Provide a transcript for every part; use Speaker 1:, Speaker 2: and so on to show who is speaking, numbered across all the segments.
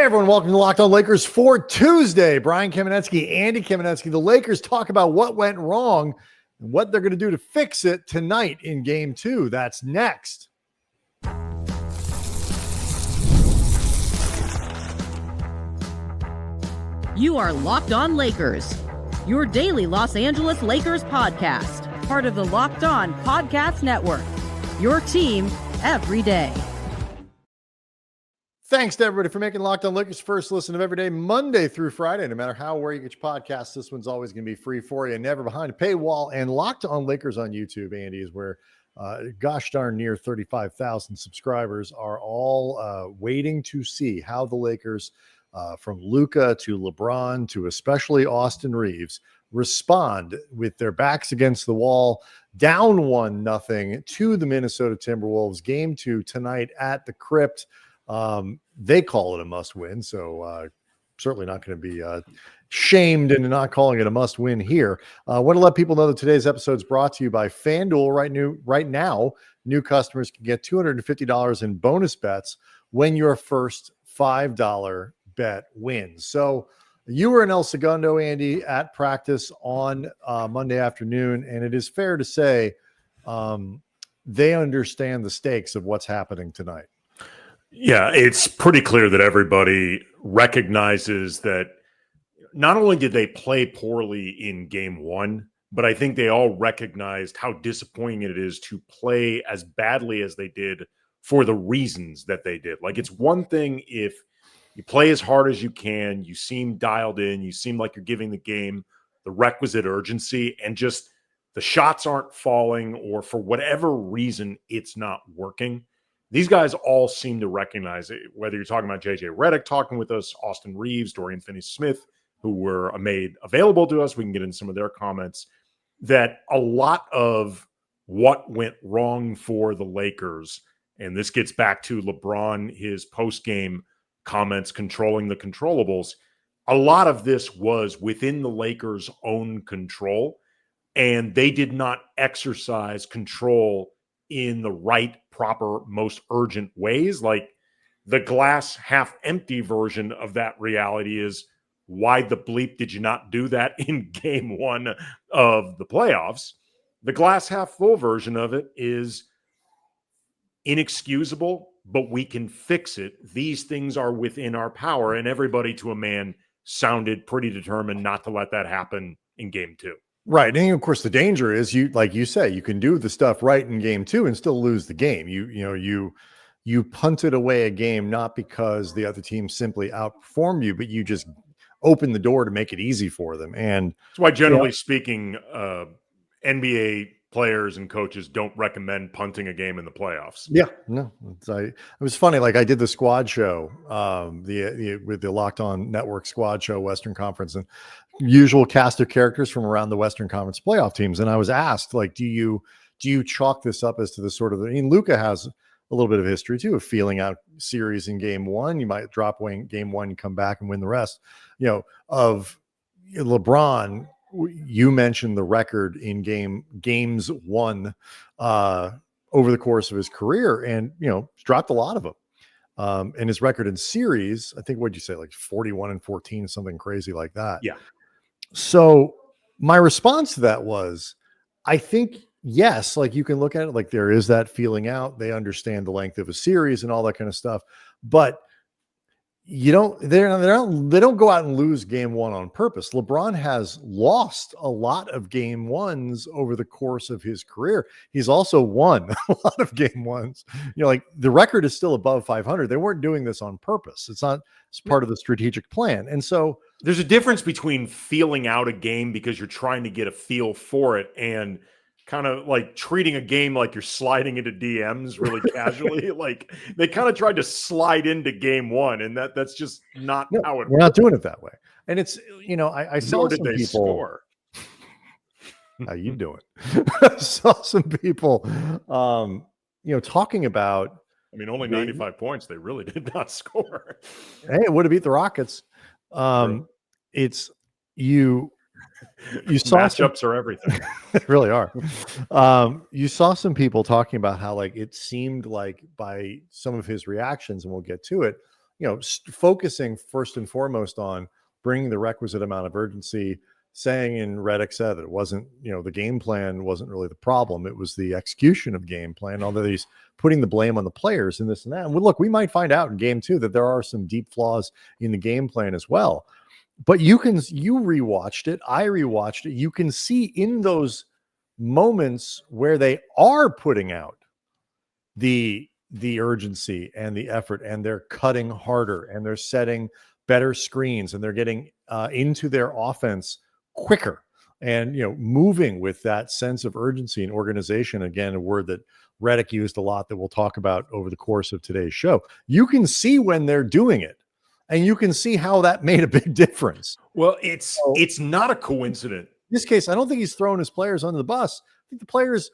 Speaker 1: Hey everyone, welcome to Locked On Lakers for Tuesday. Brian Kamenetzky, Andy Kamenetzky. The Lakers talk about what went wrong and what they're going to do to fix it tonight in Game 2. That's next.
Speaker 2: You are Locked On Lakers, your daily Los Angeles Lakers podcast, part of the Locked On Podcast Network, your team every day.
Speaker 1: Thanks to everybody for making Locked On Lakers first listen of every day, Monday through Friday. No matter how, where you get your podcasts, this one's always going to be free for you, never behind a paywall. And Locked On Lakers on YouTube, Andy, is where gosh darn near 35,000 subscribers are all waiting to see how the Lakers, from Luka to LeBron to especially Austin Reaves, respond with their backs against the wall, down 1-0 to the Minnesota Timberwolves. Game 2 tonight at the Crypt. They call it a must win, so certainly not going to be shamed into not calling it a must win here. I want to let people know that today's episode is brought to you by FanDuel. Right now, new customers can get $250 in bonus bets when your first $5 bet wins. So you were in El Segundo, Andy, at practice on Monday afternoon, and it is fair to say they understand the stakes of what's happening tonight.
Speaker 3: Yeah, it's pretty clear that everybody recognizes that not only did they play poorly in game one, but I think they all recognized how disappointing it is to play as badly as they did for the reasons that they did. Like, it's one thing if you play as hard as you can, you seem dialed in, you seem like you're giving the game the requisite urgency, and just the shots aren't falling, or for whatever reason, it's not working. These guys all seem to recognize it, whether you're talking about JJ Redick talking with us, Austin Reaves, Dorian Finney-Smith, who were made available to us. We can get into some of their comments, that a lot of what went wrong for the Lakers, and this gets back to LeBron, his post-game comments, controlling the controllables, a lot of this was within the Lakers' own control, and they did not exercise control in the right, proper, most urgent ways. Like, the glass half empty version of that reality is, why the bleep did you not do that in game one of the playoffs? The glass half full version of it is inexcusable, but we can fix it. These things are within our power, and everybody to a man sounded pretty determined not to let that happen in game two.
Speaker 1: Right. And of course, the danger is, you, like you say, you can do the stuff right in game two and still lose the game. You punted away a game, not because the other team simply outperformed you, but you just opened the door to make it easy for them. And
Speaker 3: that's why, generally speaking, NBA players and coaches don't recommend punting a game in the playoffs.
Speaker 1: Yeah, no, it was funny. Like, I did the squad show, with the Locked On Network squad show, Western Conference, and usual cast of characters from around the Western Conference playoff teams. And I was asked, like, do you chalk this up as to the sort of, I mean, Luka has a little bit of history too of feeling out series in game one. You might drop away in game one, you come back and win the rest. Of LeBron, you mentioned the record in games won over the course of his career, and he's dropped a lot of them. And his record in series, I think, what'd you say, like 41-14, something crazy like that.
Speaker 3: Yeah.
Speaker 1: So my response to that was, I think, yes, like, you can look at it like there is that feeling out. They understand the length of a series and all that kind of stuff, but they don't go out and lose game one on purpose. LeBron has lost a lot of game ones over the course of his career. He's also won a lot of game ones. Like, the record is still above 500. They weren't doing this on purpose. It's part of the strategic plan. And so
Speaker 3: there's a difference between feeling out a game because you're trying to get a feel for it, and kind of like treating a game like you're sliding into DMs really casually. Like, they kind of tried to slide into game one, and that's just not how it works.
Speaker 1: We're not doing it that way. And it's, I saw some people
Speaker 3: score.
Speaker 1: How you doing? I saw some people talking about,
Speaker 3: I mean, only 95 points. They really did not score.
Speaker 1: Hey, it would have beat the Rockets. It's you saw
Speaker 3: matchups are everything.
Speaker 1: They really are. You saw some people talking about how, like, it seemed like by some of his reactions, and we'll get to it, focusing first and foremost on bringing the requisite amount of urgency, saying, and Redick said that it wasn't, the game plan wasn't really the problem. It was the execution of game plan, although he's putting the blame on the players and this and that. And look, we might find out in game 2 that there are some deep flaws in the game plan as well. But you rewatched it. I rewatched it. You can see in those moments where they are putting out the urgency and the effort, and they're cutting harder, and they're setting better screens, and they're getting into their offense quicker, and moving with that sense of urgency and organization. Again, a word that Redick used a lot that we'll talk about over the course of today's show. You can see when they're doing it, and you can see how that made a big difference.
Speaker 3: Well, it's not a coincidence.
Speaker 1: In this case, I don't think he's throwing his players under the bus. I think the players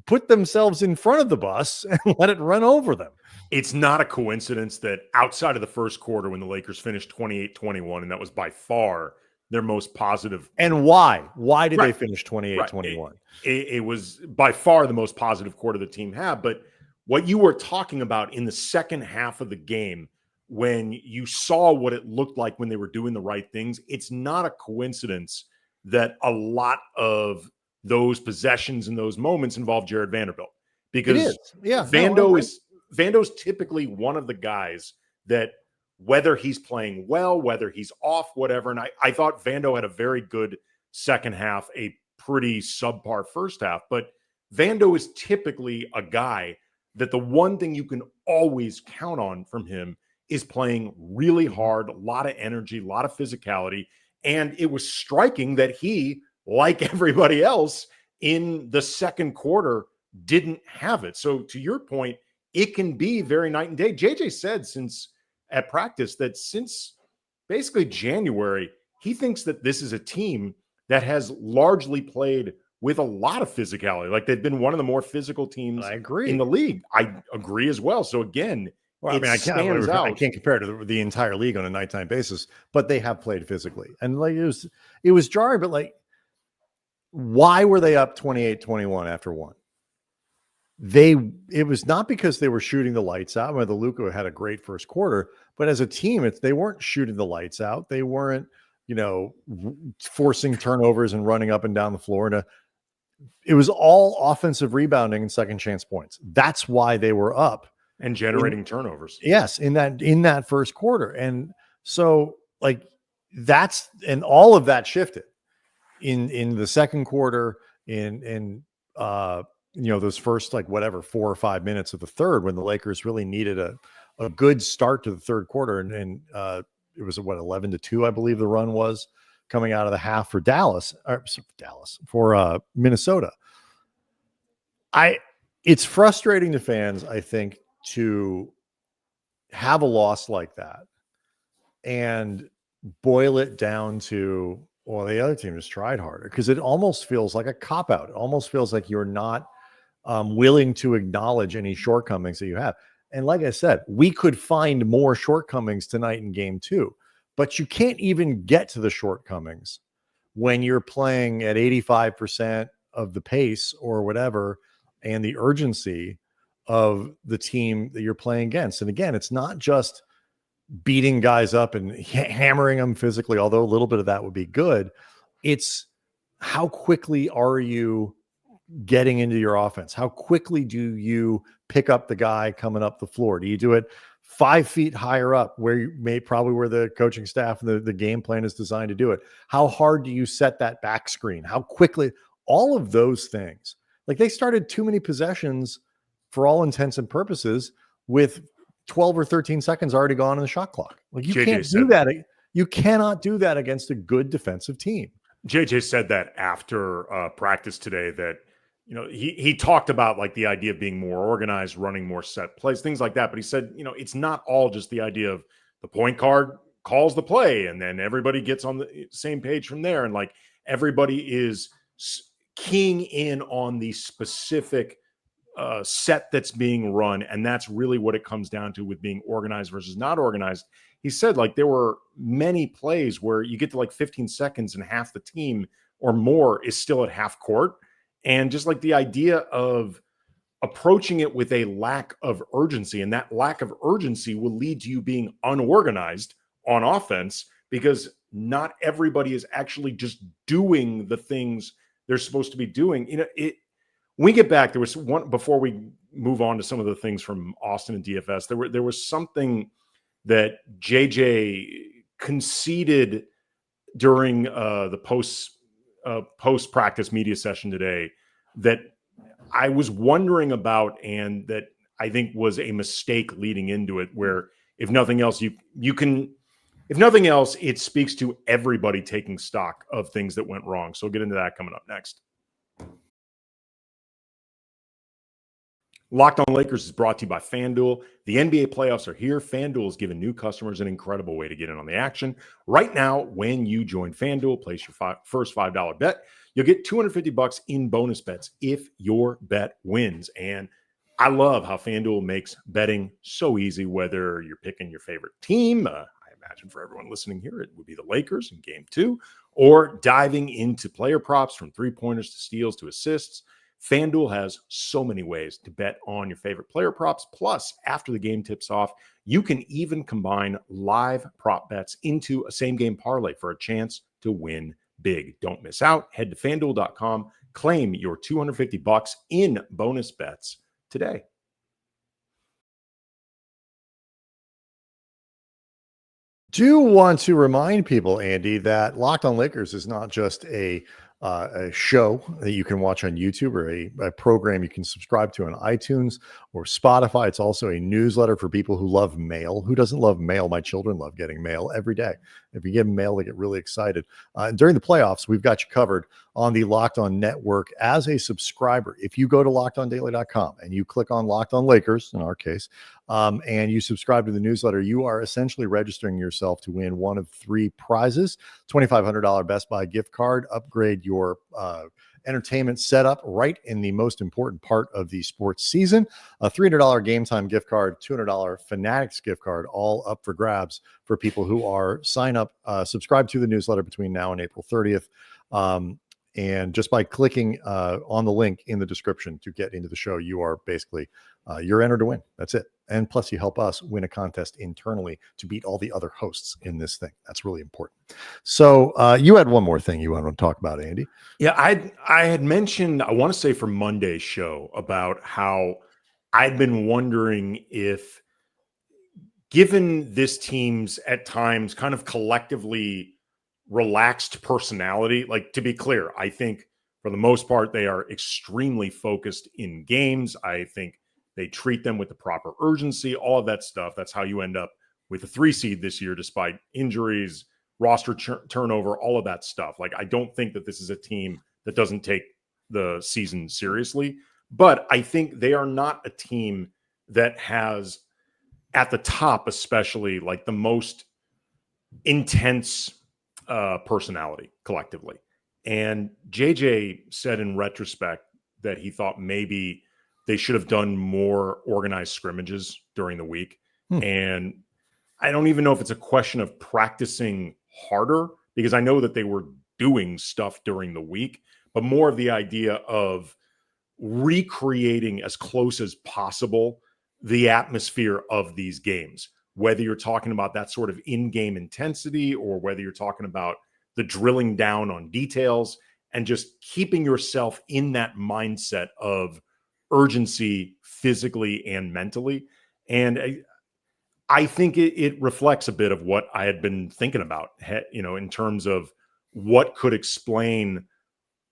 Speaker 1: put themselves in front of the bus and let it run over them.
Speaker 3: It's not a coincidence that outside of the first quarter, when the Lakers finished 28-21, and that was by far their most positive.
Speaker 1: And why? Why did they finish 28-21?
Speaker 3: It was by far the most positive quarter the team had. But what you were talking about in the second half of the game, when you saw what it looked like when they were doing the right things, it's not a coincidence that a lot of those possessions and those moments involve Jared Vanderbilt, because Vando's typically one of the guys that, whether he's playing well, whether he's off, whatever. And I thought Vando had a very good second half, a pretty subpar first half, but Vando is typically a guy that the one thing you can always count on from him is playing really hard, a lot of energy, a lot of physicality. And it was striking that he, like everybody else in the second quarter, didn't have it. So to your point, it can be very night and day. JJ said at practice that since basically January, he thinks that this is a team that has largely played with a lot of physicality. Like, they've been one of the more physical teams in the league. I agree as well. So again,
Speaker 1: I can't compare it to the entire league on a nighttime basis, but they have played physically. And like it was jarring, but like, why were they up 28-21 after one? It was not because they were shooting the lights out. The Luka had a great first quarter, but as a team, they weren't shooting the lights out. They weren't, forcing turnovers and running up and down the floor. It was all offensive rebounding and second chance points. That's why they were up
Speaker 3: and generating turnovers.
Speaker 1: Yes, in that first quarter. And so and all of that shifted in the second quarter, in those first 4 or 5 minutes of the third, when the Lakers really needed a good start to the third quarter. And it was 11-2, I believe the run was coming out of the half for Minnesota. It's frustrating to fans, I think, to have a loss like that and boil it down to, well, the other team just tried harder, because it almost feels like a cop-out. It almost feels like you're not willing to acknowledge any shortcomings that you have. And like I said, we could find more shortcomings tonight in game 2, but you can't even get to the shortcomings when you're playing at 85% of the pace or whatever, and the urgency of the team that you're playing against. And again, it's not just beating guys up and hammering them physically, although a little bit of that would be good. It's how quickly are you getting into your offense? How quickly do you pick up the guy coming up the floor? Do you do it 5 feet higher up, where you probably where the coaching staff and the game plan is designed to do it? How hard do you set that back screen? How quickly? All of those things. Like, they started too many possessions for all intents and purposes with 12 or 13 seconds already gone in the shot clock. Like, you can't do that. You cannot do that against a good defensive team.
Speaker 3: JJ said that after practice today, that he talked about the idea of being more organized, running more set plays, things like that. But he said, it's not all just the idea of the point guard calls the play and then everybody gets on the same page from there. And everybody is keying in on the specific set that's being run. And that's really what it comes down to with being organized versus not organized. He said there were many plays where you get to 15 seconds and half the team or more is still at half court. And just the idea of approaching it with a lack of urgency. And that lack of urgency will lead to you being unorganized on offense, because not everybody is actually just doing the things they're supposed to be doing. When we get back, there was one, before we move on to some of the things from Austin and DFS, there was something that JJ conceded during the post practice media session today that I was wondering about, and that I think was a mistake leading into it, where if nothing else, if nothing else, it speaks to everybody taking stock of things that went wrong. So we'll get into that coming up next. Locked On Lakers is brought to you by FanDuel. The NBA playoffs are here. FanDuel is giving new customers an incredible way to get in on the action. Right now, when you join FanDuel, place your first $5 bet, you'll get $250 in bonus bets if your bet wins. And I love how FanDuel makes betting so easy, whether you're picking your favorite team. I imagine for everyone listening here, it would be the Lakers in Game 2, or diving into player props from three-pointers to steals to assists. FanDuel has so many ways to bet on your favorite player props. Plus, after the game tips off, you can even combine live prop bets into a same-game parlay for a chance to win big. Don't miss out. Head to FanDuel.com. Claim your $250 in bonus bets today.
Speaker 1: Do want to remind people, Andy, that Locked On Lakers is not just a show that you can watch on YouTube, or a program you can subscribe to on iTunes or Spotify. It's also a newsletter for people who love mail. Who doesn't love mail? My children love getting mail every day. If you give them mail, they get really excited. During the playoffs, we've got you covered on the Locked On Network as a subscriber. If you go to LockedOnDaily.com and you click on Locked On Lakers, in our case, and you subscribe to the newsletter, you are essentially registering yourself to win one of three prizes: $2,500 Best Buy gift card, upgrade your entertainment setup right in the most important part of the sports season, a $300 Game Time gift card, $200 Fanatics gift card, all up for grabs for people who are subscribe to the newsletter between now and April 30th. And just by clicking on the link in the description to get into the show, you are basically, you're entered to win. That's it. And plus, you help us win a contest internally to beat all the other hosts in this thing. That's really important. So you had one more thing you want to talk about, Andy.
Speaker 3: Yeah, I had mentioned, I want to say for Monday's show, about how I'd been wondering if, given this team's at times kind of collectively relaxed personality, like, to be clear, I think for the most part, they are extremely focused in games. I think they treat them with the proper urgency, all of that stuff. That's how you end up with a 3 seed this year, despite injuries, roster turnover, all of that stuff. Like, I don't think that this is a team that doesn't take the season seriously, but I think they are not a team that has, at the top especially, like the most intense personality collectively. And JJ said in retrospect that he thought maybe they should have done more organized scrimmages during the week. And I don't even know if it's a question of practicing harder, because I know that they were doing stuff during the week, but more of the idea of recreating as close as possible the atmosphere of these games, whether you're talking about that sort of in-game intensity, or whether you're talking about the drilling down on details and just keeping yourself in that mindset of urgency physically and mentally. And I think it reflects a bit of what I had been thinking about, in terms of what could explain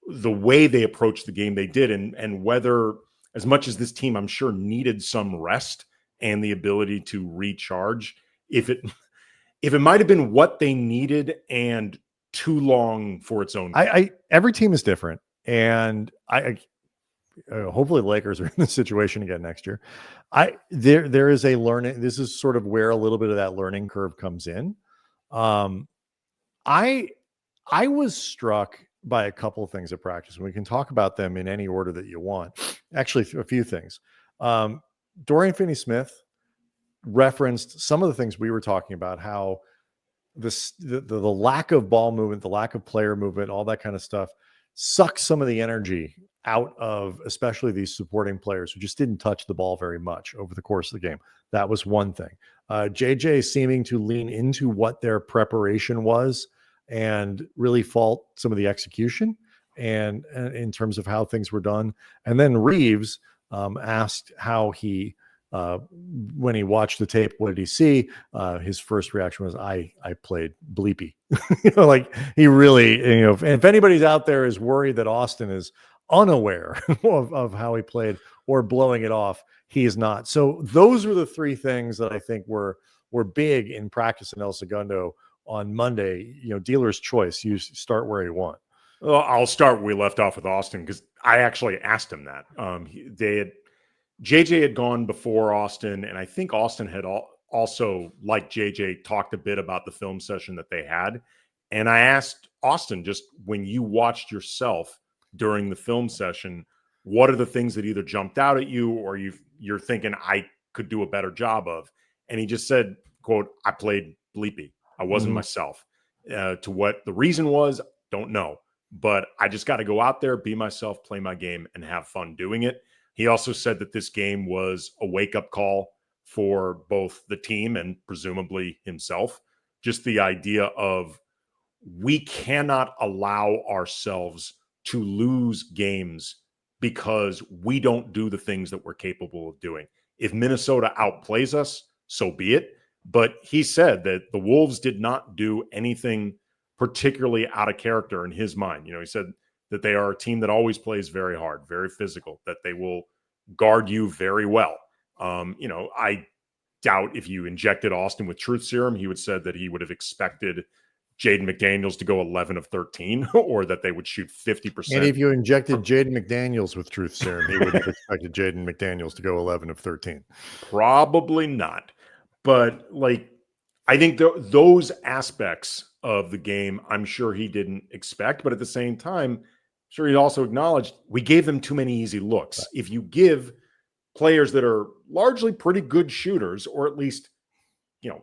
Speaker 3: the way they approached the game they did, and whether, as much as this team, I'm sure, needed some rest and the ability to recharge, if it might have been what they needed and too long for its own.
Speaker 1: Every team is different, and hopefully the Lakers are in this situation again next year. There is a learning. This is sort of where a little bit of that learning curve comes in. I was struck by a couple of things at practice, and we can talk about them in any order that you want. Actually, a few things. Dorian Finney-Smith referenced some of the things we were talking about, how the lack of ball movement, the lack of player movement, all that kind of stuff sucks some of the energy out of especially these supporting players who just didn't touch the ball very much over the course of the game. That was one thing. JJ seeming to lean into what their preparation was and really fault some of the execution and in terms of how things were done. And then Reaves asked how he, when he watched the tape, what did he see? His first reaction was, I played bleepy. Like he really, if anybody's out there is worried that Austin is unaware of how he played or blowing it off, he is not. So those were the three things that I think were big in practice in El Segundo on Monday. Dealer's choice. You start where you want.
Speaker 3: Well, I'll start where we left off with Austin because I actually asked him that. JJ had gone before Austin, and I think Austin had also, like JJ, talked a bit about the film session that they had. And I asked Austin, just when you watched yourself during the film session, what are the things that either jumped out at you or you're thinking I could do a better job of? And he just said, quote, I played bleepy. I wasn't myself. To what the reason was, don't know. But I just got to go out there, be myself, play my game, and have fun doing it. He also said that this game was a wake-up call for both the team and presumably himself. Just the idea of we cannot allow ourselves to lose games because we don't do the things that we're capable of doing. If Minnesota outplays us, so be it. But he said that the Wolves did not do anything particularly out of character in his mind. He said that they are a team that always plays very hard, very physical, that they will guard you very well. I doubt if you injected Austin with truth serum, he would said that he would have expected Jaden McDaniels to go 11 of 13 or that they would shoot 50%.
Speaker 1: And if you injected Jaden McDaniels with truth serum, he would have expected Jaden McDaniels to go 11 of 13.
Speaker 3: Probably not. But I think those aspects of the game, I'm sure he didn't expect. But at the same time, I'm sure he also acknowledged we gave them too many easy looks. Right. If you give players that are largely pretty good shooters, or at least,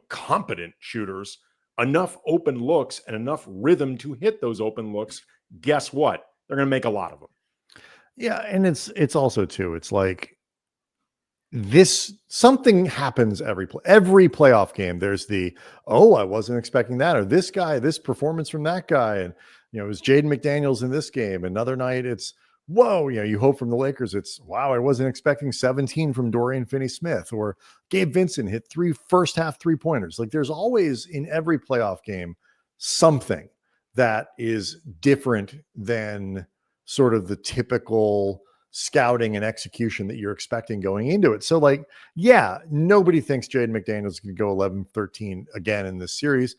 Speaker 3: competent shooters, enough open looks and enough rhythm to hit those open looks, guess what? They're going to make a lot of them.
Speaker 1: Yeah. And it's also too, it's like something happens every playoff game. There's I wasn't expecting that, or this performance from that guy. And, it was Jaden McDaniels in this game. Another night it's, whoa, you hope from the Lakers. It's, wow, I wasn't expecting 17 from Dorian Finney-Smith, or Gabe Vincent hit 3 first half 3-pointers. Like there's always in every playoff game, something that is different than sort of the typical scouting and execution that you're expecting going into it. So nobody thinks Jaden McDaniels can go 11-13 again in this series,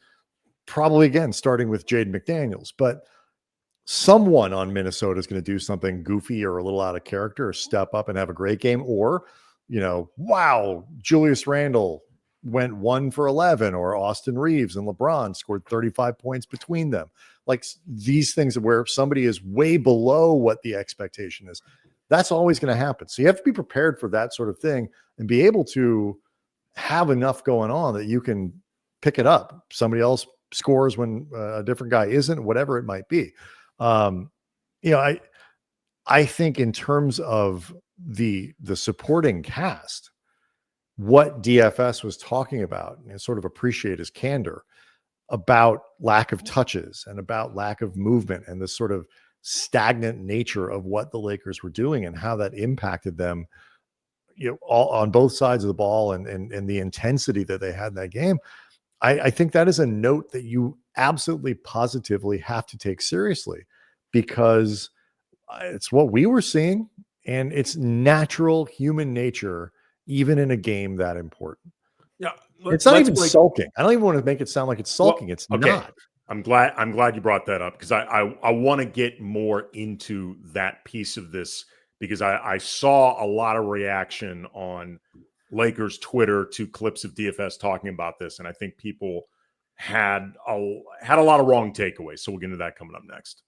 Speaker 1: probably again, starting with Jaden McDaniels, but someone on Minnesota is going to do something goofy or a little out of character or step up and have a great game. Or, wow, Julius Randle went 1 for 11, or Austin Reaves and LeBron scored 35 points between them. Like these things where somebody is way below what the expectation is. That's always going to happen. So you have to be prepared for that sort of thing and be able to have enough going on that you can pick it up. Somebody else scores when a different guy isn't, whatever it might be. I think in terms of the supporting cast, what DFS was talking about, and sort of appreciate his candor about lack of touches and about lack of movement and this sort of stagnant nature of what the Lakers were doing and how that impacted them, all on both sides of the ball and the intensity that they had in that game. I think that is a note that you absolutely positively have to take seriously, because it's what we were seeing and it's natural human nature, even in a game that important.
Speaker 3: Yeah.
Speaker 1: It's not even sulking. I don't even want to make it sound like it's sulking. Well, it's not.
Speaker 3: I'm glad you brought that up, because I want to get more into that piece of this, because I saw a lot of reaction on Lakers Twitter to clips of DFS talking about this, and I think people had a lot of wrong takeaways. So we'll get into that coming up next.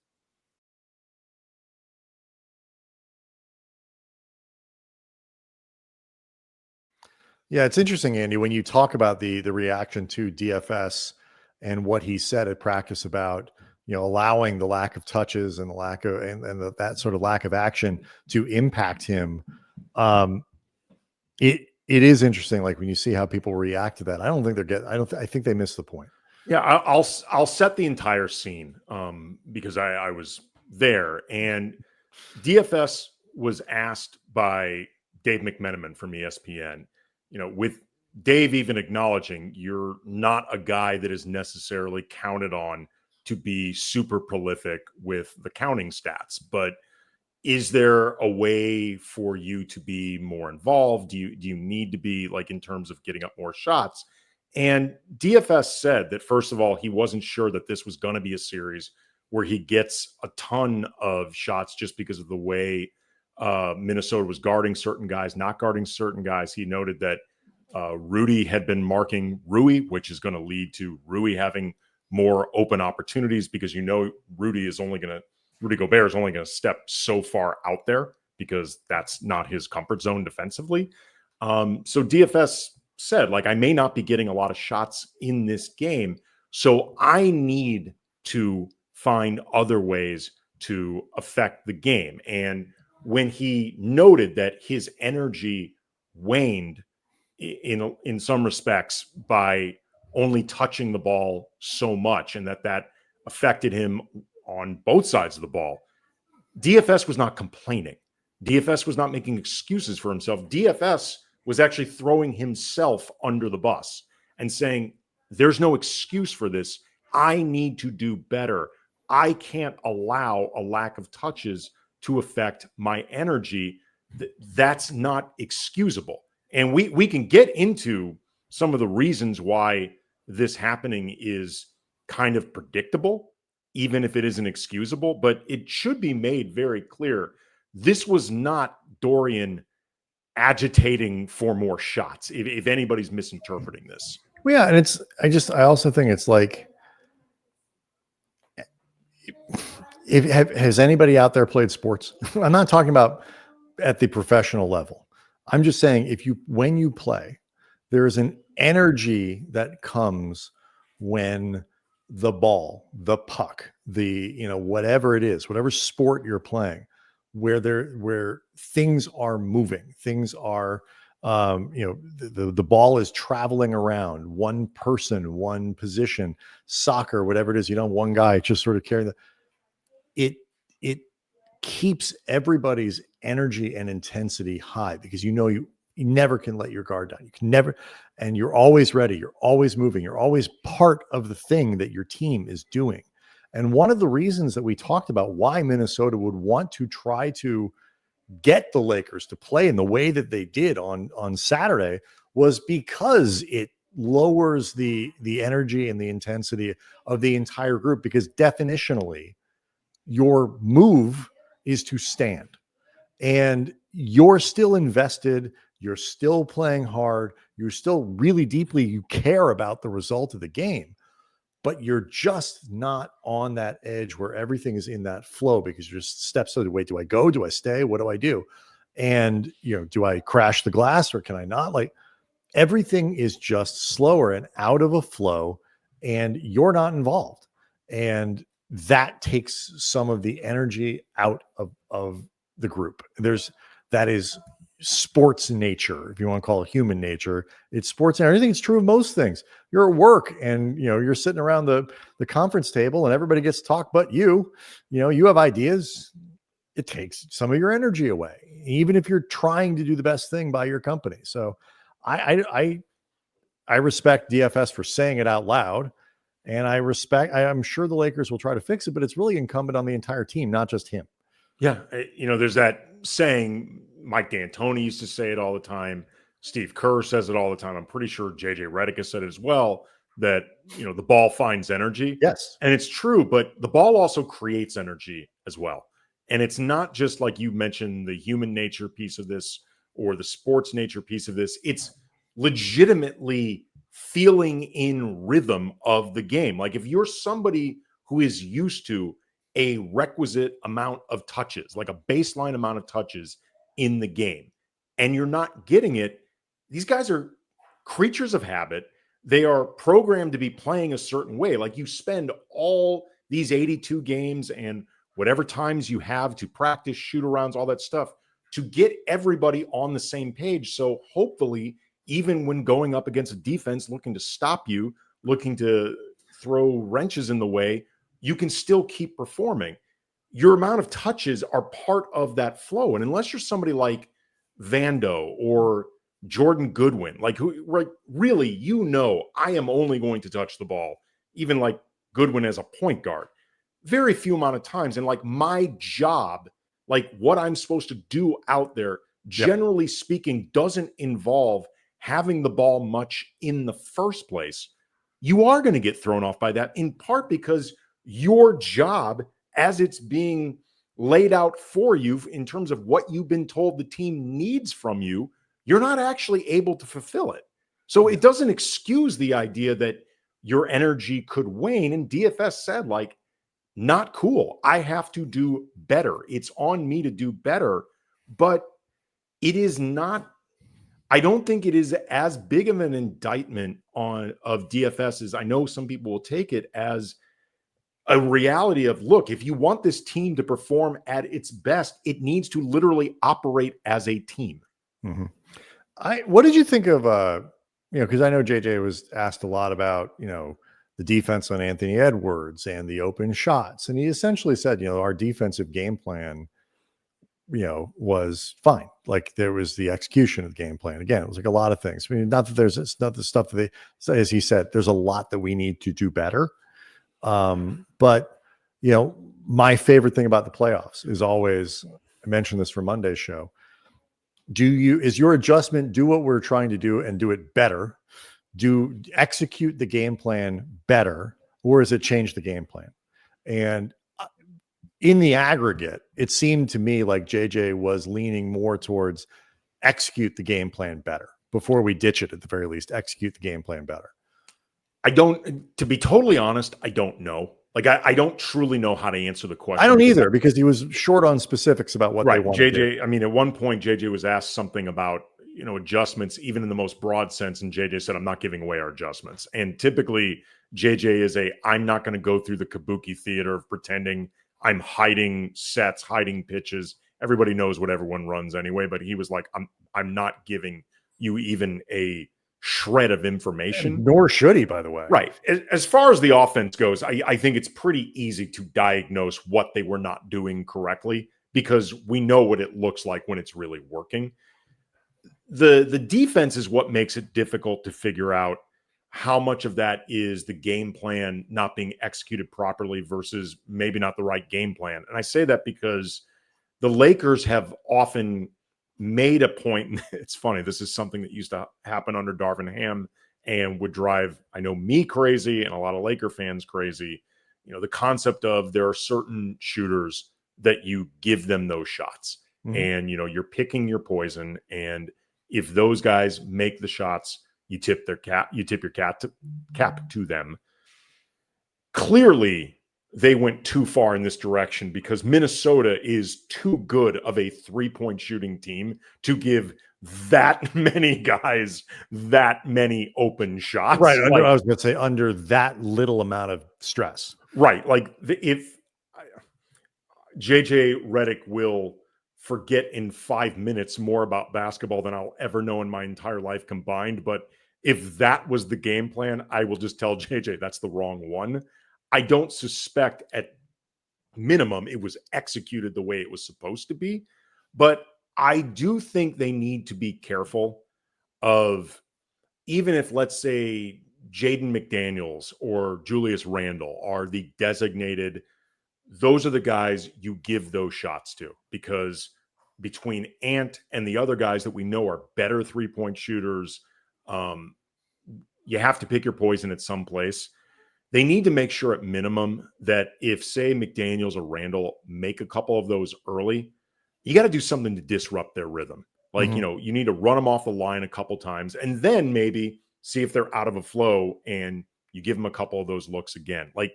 Speaker 1: Yeah, it's interesting, Andy, when you talk about the reaction to DFS and what he said at practice about allowing the lack of touches and the lack of that sort of lack of action to impact him. It is interesting, like when you see how people react to that. I think they missed the point.
Speaker 3: Yeah, I'll set the entire scene because I was there, and DFS was asked by Dave McMenamin from ESPN, with Dave even acknowledging you're not a guy that is necessarily counted on to be super prolific with the counting stats, but is there a way for you to be more involved? Do you need to be, like, in terms of getting up more shots? And DFS said that, first of all, he wasn't sure that this was going to be a series where he gets a ton of shots just because of the way Minnesota was guarding certain guys, not guarding certain guys. He noted that Rudy had been marking Rui, which is going to lead to Rui having more open opportunities because Rudy Gobert is only going to step so far out there because that's not his comfort zone defensively. So DFS said, like, I may not be getting a lot of shots in this game, so I need to find other ways to affect the game. And when he noted that his energy waned in some respects by only touching the ball so much, and that affected him on both sides of the ball, DFS was not complaining. DFS was not making excuses for himself. DFS was actually throwing himself under the bus and saying, there's no excuse for this. I need to do better. I can't allow a lack of touches to affect my energy. That's not excusable. And we can get into some of the reasons why this happening is kind of predictable, even if it isn't excusable, but it should be made very clear. This was not Dorian agitating for more shots, if anybody's misinterpreting this.
Speaker 1: Well, yeah, and I also think it's like, has anybody out there played sports? I'm not talking about at the professional level. I'm just saying, when you play, there is an energy that comes when the ball, the puck, whatever it is, whatever sport you're playing, where things are moving, things are, the ball is traveling around one person, one position, soccer, whatever it is, one guy just sort of carrying it keeps everybody's energy and intensity high because you never can let your guard down. You can never, and you're always ready. You're always moving. You're always part of the thing that your team is doing. And one of the reasons that we talked about why Minnesota would want to try to get the Lakers to play in the way that they did on Saturday was because it lowers the energy and the intensity of the entire group, because definitionally your move is to stand and you're still invested. You're still playing hard. You're still really deeply, you care about the result of the game, but you're just not on that edge where everything is in that flow because you're just steps away. Wait, do I go? Do I stay? What do I do? And, do I crash the glass or can I not? Like, everything is just slower and out of a flow, and you're not involved. And that takes some of the energy out of the group. That is sports nature. If you want to call it human nature, it's sports. And I think it's true of most things. You're at work and, you're sitting around the conference table and everybody gets to talk, but you have ideas. It takes some of your energy away, even if you're trying to do the best thing by your company. So I respect DFS for saying it out loud. And I'm sure the Lakers will try to fix it, but it's really incumbent on the entire team, not just him.
Speaker 3: Yeah. There's that saying, Mike D'Antoni used to say it all the time. Steve Kerr says it all the time. I'm pretty sure JJ Redick has said it as well, that, the ball finds energy.
Speaker 1: Yes.
Speaker 3: And it's true, but the ball also creates energy as well. And it's not just, like you mentioned, the human nature piece of this or the sports nature piece of this. It's legitimately feeling in rhythm of the game. Like, if you're somebody who is used to a requisite amount of touches, like a baseline amount of touches in the game, and you're not getting it, these guys are creatures of habit. They are programmed to be playing a certain way. Like, you spend all these 82 games and whatever times you have to practice, shoot arounds, all that stuff, to get everybody on the same page. So hopefully, even when going up against a defense looking to stop you, looking to throw wrenches in the way, you can still keep performing. Your amount of touches are part of that flow. And unless you're somebody like Vando or Jordan Goodwin, like who, right, really, I am only going to touch the ball, even like Goodwin as a point guard, very few amount of times. And like my job, like what I'm supposed to do out there, generally speaking, doesn't involve having the ball much in the first place. You are going to get thrown off by that, in part because your job, as it's being laid out for you in terms of what you've been told the team needs from you, you're not actually able to fulfill it. So it doesn't excuse the idea that your energy could wane. And DFS said, like, not cool. I have to do better. It's on me to do better. But it is not, I don't think it is as big of an indictment of DFS as I know some people will take it as a reality of, look, if you want this team to perform at its best, it needs to literally operate as a team.
Speaker 1: Mm-hmm. What did you think of, because I know JJ was asked a lot about, the defense on Anthony Edwards and the open shots. And he essentially said, our defensive game plan, was fine. Like there was the execution of the game plan. Again, it was like a lot of things. I mean, not that it's not the stuff that they say, as he said, there's a lot that we need to do better. But my favorite thing about the playoffs is always, I mentioned this for Monday's show. Is your adjustment, do what we're trying to do and do it better? Execute the game plan better, or is it change the game plan? And in the aggregate, it seemed to me like JJ was leaning more towards execute the game plan better before we ditch it. At the very least, execute the game plan better.
Speaker 3: To be totally honest, I don't know. Like, I don't truly know how to answer the question.
Speaker 1: I don't either, because he was short on specifics about what they wanted.
Speaker 3: JJ, I mean, at one point, JJ was asked something about, adjustments, even in the most broad sense. And JJ said, I'm not giving away our adjustments. And typically, JJ is I'm not going to go through the kabuki theater of pretending I'm hiding sets, hiding pitches. Everybody knows what everyone runs anyway. But he was like, I'm not giving you even a shred of information.
Speaker 1: And nor should he, by the way.
Speaker 3: Right. As far as the offense goes, I think it's pretty easy to diagnose what they were not doing correctly, because we know what it looks like when it's really working. The defense is what makes it difficult to figure out how much of that is the game plan not being executed properly versus maybe not the right game plan. And I say that because the Lakers have often made a point. It's funny. This is something that used to happen under Darvin Ham and would drive, I know, me crazy and a lot of Laker fans crazy. The concept of there are certain shooters that you give them those shots, and, you're picking your poison. And if those guys make the shots, you tip your cap to them. Clearly, they went too far in this direction, because Minnesota is too good of a three-point shooting team to give that many guys that many open shots.
Speaker 1: Right. I was going to say under that little amount of stress.
Speaker 3: Right. Like if JJ Redick will forget in 5 minutes more about basketball than I'll ever know in my entire life combined. But if that was the game plan, I will just tell JJ that's the wrong one. I don't suspect at minimum it was executed the way it was supposed to be, but I do think they need to be careful of, even if, let's say, Jaden McDaniels or Julius Randle are the designated, those are the guys you give those shots to, because between Ant and the other guys that we know are better three-point shooters, you have to pick your poison at some place. They need to make sure at minimum that if, say, McDaniels or Randall make a couple of those early, you got to do something to disrupt their rhythm. Like, you need to run them off the line a couple times and then maybe see if they're out of a flow and you give them a couple of those looks again. Like,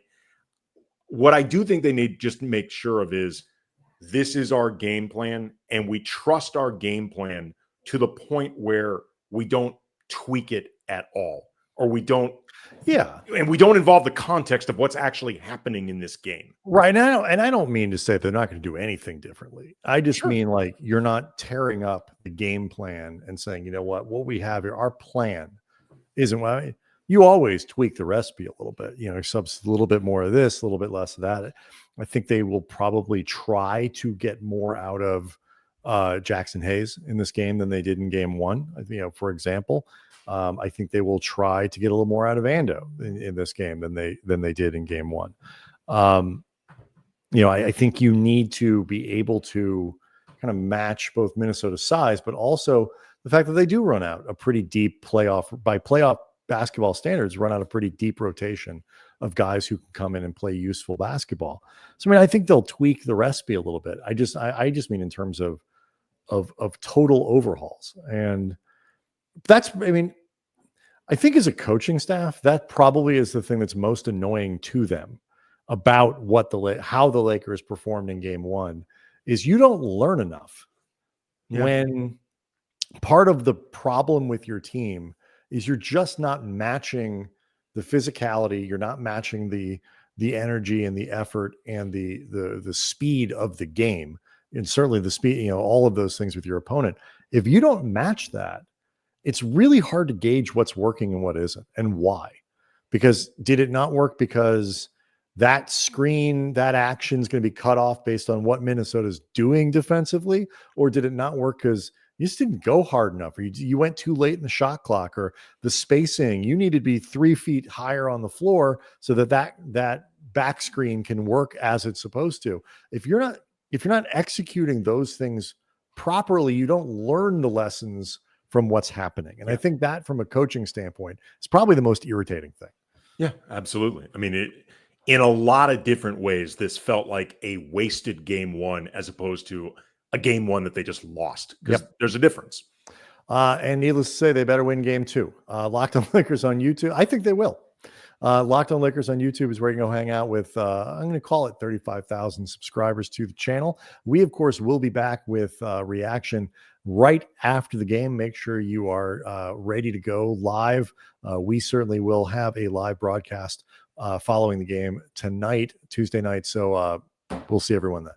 Speaker 3: what I do think they need just to make sure of is this is our game plan, and we trust our game plan to the point where we don't tweak it at all. or we don't.
Speaker 1: Yeah.
Speaker 3: And we don't involve the context of what's actually happening in this game.
Speaker 1: Right now. And I don't mean to say they're not going to do anything differently. I just
Speaker 3: Sure.
Speaker 1: mean like you're not tearing up the game plan and saying, you know what we have here, our plan isn't what I mean, you always tweak the recipe a little bit, you know, subs a little bit more of this, a little bit less of that. I think they will probably try to get more out of Jackson Hayes in this game than they did in game one. You know, for example, I think they will try to get a little more out of Ando in this game than they did in game one. You know, I think you need to be able to kind of match both Minnesota's size, but also the fact that they do run out a pretty deep playoff basketball standards, run out a pretty deep rotation of guys who can come in and play useful basketball. So, I mean, I think they'll tweak the recipe a little bit. I just mean in terms of total overhauls. And that's, I mean, I think as a coaching staff, that probably is the thing that's most annoying to them about how the Lakers performed in game one is you don't learn enough. Yeah. When part of the problem with your team is you're just not matching the physicality, you're not matching the energy and the effort and the speed of the game, and certainly the speed, you know, all of those things with your opponent. If you don't match that, it's really hard to gauge what's working and what isn't and why. Because did it not work because that screen, that action is going to be cut off based on what Minnesota's doing defensively? Or did it not work because you just didn't go hard enough, or you went too late in the shot clock, or the spacing, you need to be 3 feet higher on the floor so that back screen can work as it's supposed to. If you're not executing those things properly, you don't learn the lessons from what's happening. And I think that from a coaching standpoint, is probably the most irritating thing.
Speaker 3: Yeah, absolutely. I mean, in a lot of different ways, this felt like a wasted game one as opposed to a game one that they just lost, because there's a difference.
Speaker 1: And needless to say, they better win game two. Locked on Lakers on YouTube. I think they will. Locked on Lakers on YouTube is where you can go hang out with, I'm going to call it 35,000 subscribers to the channel. We, of course, will be back with reaction right after the game. Make sure you are ready to go live. We certainly will have a live broadcast following the game tonight, Tuesday night. So we'll see everyone then.